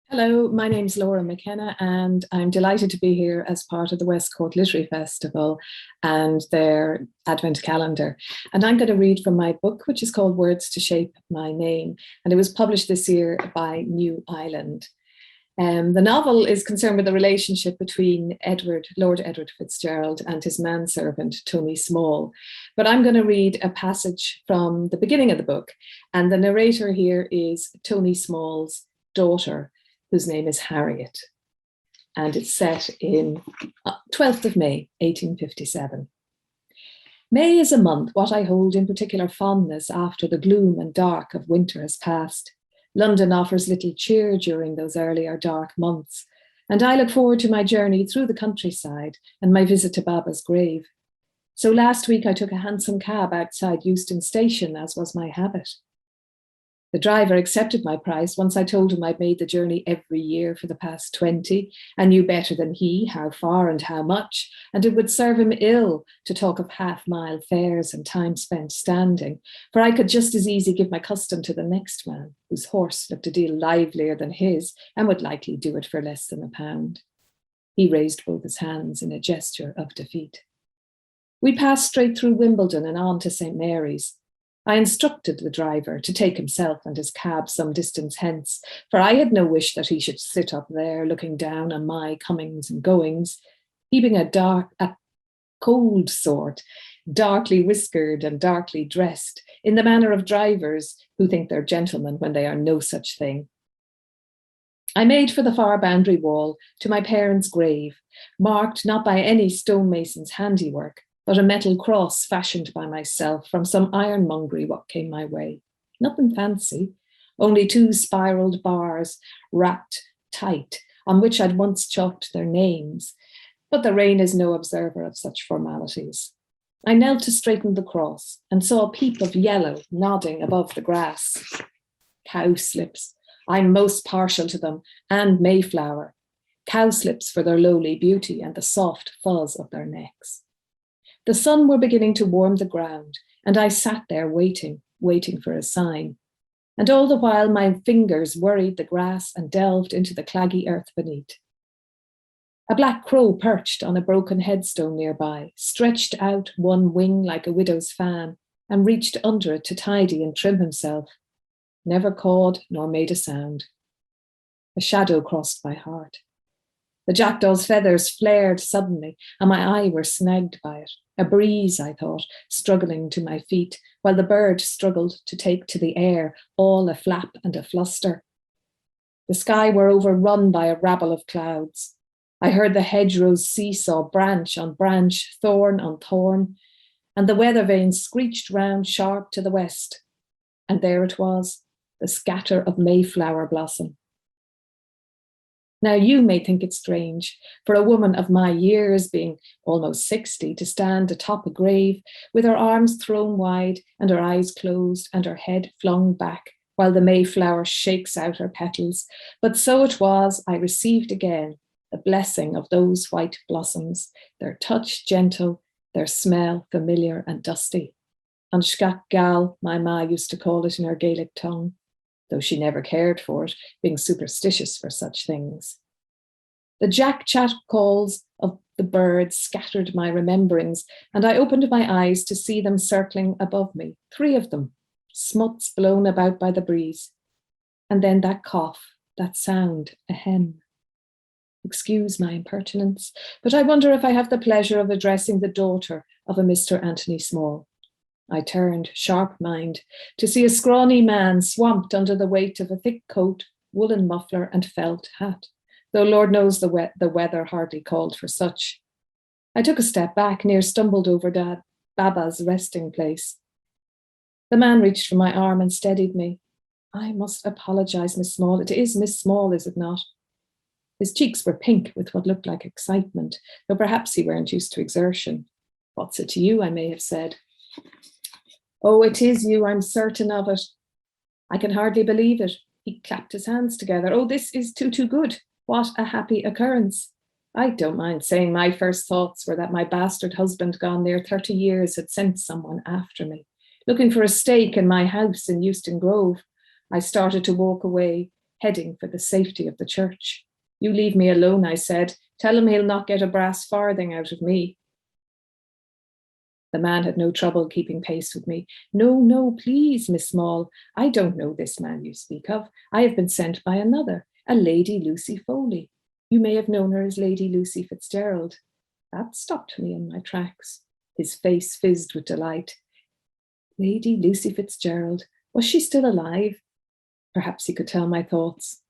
Hello, my name's Laura McKenna, and I'm delighted to be here as part of the West Cork Literary Festival and their Advent calendar. And I'm going to read from my book, which is called Words to Shape My Name, and it was published this year by New Island. The novel is concerned with the relationship between Lord Edward Fitzgerald and his manservant, Tony Small. But I'm going to read a passage from the beginning of the book, and the narrator here is Tony Small's daughter, whose name is Harriet, and it's set in 12th of May, 1857. May is a month what I hold in particular fondness after the gloom and dark of winter has passed. London offers little cheer during those earlier dark months, and I look forward to my journey through the countryside and my visit to Baba's grave. So last week I took a hansom cab outside Euston Station, as was my habit. The driver accepted my price once I told him I'd made the journey every year for the past 20 and knew better than he how far and how much, and it would serve him ill to talk of half-mile fares and time spent standing, for I could just as easy give my custom to the next man, whose horse looked a deal livelier than his and would likely do it for less than £1. He raised both his hands in a gesture of defeat. We passed straight through Wimbledon and on to St. Mary's. I instructed the driver to take himself and his cab some distance hence, for I had no wish that he should sit up there looking down on my comings and goings, he being a cold sort, darkly whiskered and darkly dressed, in the manner of drivers who think they're gentlemen when they are no such thing. I made for the far boundary wall to my parents' grave, marked not by any stonemason's handiwork, but a metal cross fashioned by myself from some ironmongery what came my way. Nothing fancy, only 2 spiraled bars wrapped tight, on which I'd once chalked their names, but the rain is no observer of such formalities. I knelt to straighten the cross and saw a peep of yellow nodding above the grass. Cowslips, I'm most partial to them, and Mayflower. Cowslips for their lowly beauty and the soft fuzz of their necks. The sun were beginning to warm the ground, and I sat there waiting for a sign. And all the while my fingers worried the grass and delved into the claggy earth beneath. A black crow perched on a broken headstone nearby, stretched out one wing like a widow's fan, and reached under it to tidy and trim himself. Never cawed nor made a sound. A shadow crossed my heart. The jackdaw's feathers flared suddenly, and my eye were snagged by it. A breeze, I thought, struggling to my feet, while the bird struggled to take to the air, all a flap and a fluster. The sky were overrun by a rabble of clouds. I heard the hedgerows seesaw branch on branch, thorn on thorn, and the weather vane screeched round sharp to the west. And there it was, the scatter of Mayflower blossom. Now you may think it strange for a woman of my years, being almost 60, to stand atop a grave with her arms thrown wide and her eyes closed and her head flung back while the Mayflower shakes out her petals. But so it was, I received again the blessing of those white blossoms, their touch gentle, their smell familiar and dusty. An scac gal, my ma used to call it in her Gaelic tongue, though she never cared for it, being superstitious for such things. The jack-chat calls of the birds scattered my rememberings, and I opened my eyes to see them circling above me, 3 of them, smuts blown about by the breeze. And then that cough, that sound, a hem. Excuse my impertinence, but I wonder if I have the pleasure of addressing the daughter of a Mr. Anthony Small. I turned, sharp-minded, to see a scrawny man swamped under the weight of a thick coat, woolen muffler, and felt hat, though Lord knows the weather hardly called for such. I took a step back, near stumbled over Baba's resting place. The man reached for my arm and steadied me. I must apologise, Miss Small. It is Miss Small, is it not? His cheeks were pink with what looked like excitement, though perhaps he weren't used to exertion. What's it to you, I may have said. Oh, it is you, I'm certain of it. I can hardly believe it. He clapped his hands together. Oh, this is too good. What a happy occurrence. I don't mind saying my first thoughts were that my bastard husband, gone near 30 years, had sent someone after me, looking for a stake in my house in Euston Grove. I started to walk away, heading for the safety of the church. You leave me alone, I said. Tell him he'll not get a brass farthing out of me. The man had no trouble keeping pace with me. No, no, please, Miss Small. I don't know this man you speak of. I have been sent by another, a Lady Lucy Foley. You may have known her as Lady Lucy Fitzgerald. That stopped me in my tracks. His face fizzed with delight. Lady Lucy Fitzgerald. Was she still alive? Perhaps he could tell my thoughts.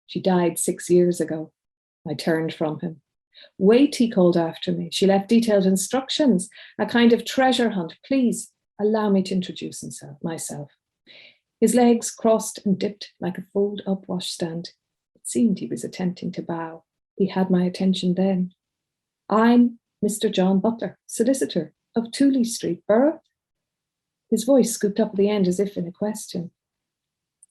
She died 6 years ago. I turned from him. Wait, he called after me. She left detailed instructions, a kind of treasure hunt. Please allow me to introduce myself. His legs crossed and dipped like a fold-up washstand. It seemed he was attempting to bow. He had my attention then. I'm Mr. John Butler, solicitor of Tooley Street, Borough. His voice scooped up at the end as if in a question.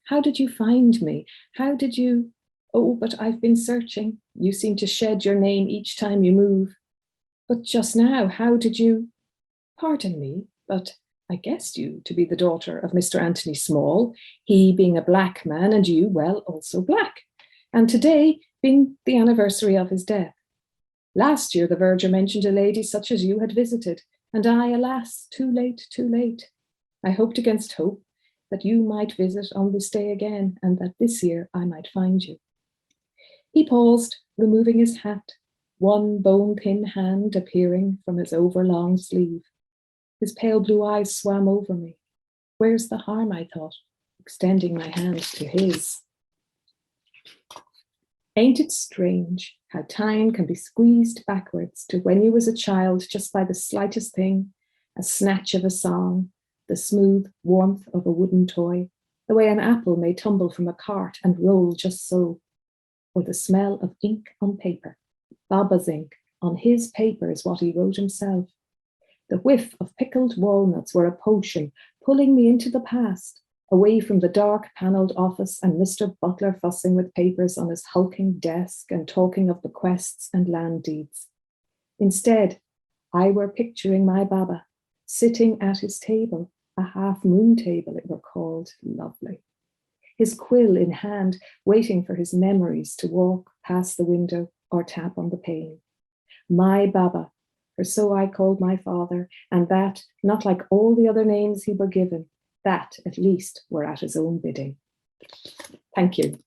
How did you find me? How did you... Oh, but I've been searching. You seem to shed your name each time you move. But just now, how did you... Pardon me, but I guessed you to be the daughter of Mr. Anthony Small, he being a black man and you, well, also black. And today being the anniversary of his death. Last year, the verger mentioned a lady such as you had visited, and I, alas, too late, too late. I hoped against hope that you might visit on this day again, and that this year I might find you. He paused, removing his hat, one bone-thin hand appearing from his overlong sleeve. His pale blue eyes swam over me. Where's the harm, I thought, extending my hand to his. Ain't it strange how time can be squeezed backwards to when you was a child just by the slightest thing, a snatch of a song, the smooth warmth of a wooden toy, the way an apple may tumble from a cart and roll just so, or the smell of ink on paper. Baba's ink on his paper is what he wrote himself. The whiff of pickled walnuts were a potion pulling me into the past, away from the dark panelled office and Mr. Butler fussing with papers on his hulking desk and talking of bequests and land deeds. Instead, I were picturing my Baba, sitting at his table, a half-moon table it were called, lovely. His quill in hand, waiting for his memories to walk past the window or tap on the pane. My Baba, for so I called my father, and that, not like all the other names he were given, that at least were at his own bidding. Thank you.